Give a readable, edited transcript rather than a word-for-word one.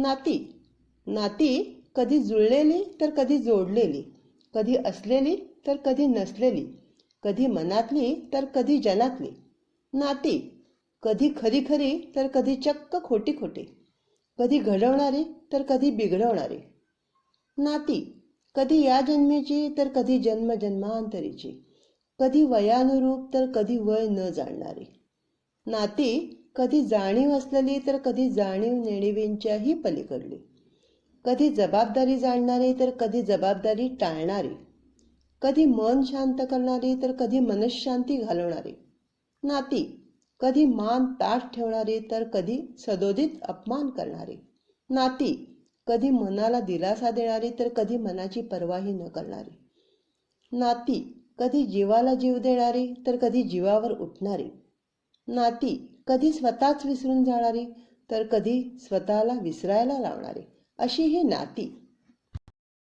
नाती नाती कधी जुळलेली तर कधी जोडलेली, कधी असलेली तर कधी नसलेली, कधी मनातली तर कधी जनातली. नाती कधी खरी खरी तर कधी चक्क खोटी खोटी, कधी घडवणारी तर कधी बिघडवणारी. नाती कधी या जन्मीची तर कधी जन्मजन्मांतरीची, कधी वयानुरूप तर कधी वय न जाणणारी. नाती कधी जाणीव असलेली तर कधी जाणीव नेणिवेंच्याही पलीकडली, कधी जबाबदारी जाणणारी तर कधी जबाबदारी टाळणारी, कधी मन शांत करणारी तर कधी मनशांती घालवणारी. नाती कधी मान ताठ ठेवणारी तर कधी सदोदित अपमान करणारी. नाती कधी मनाला दिलासा देणारी तर कधी मनाची पर्वाही न करणारी. नाती कधी जीवाला जीव देणारी तर कधी जीवावर उठणारी. नाती कधी स्वतःच विसरून जाणारी तर कधी स्वतःला विसरायला लावणारी. अशी ही नाती.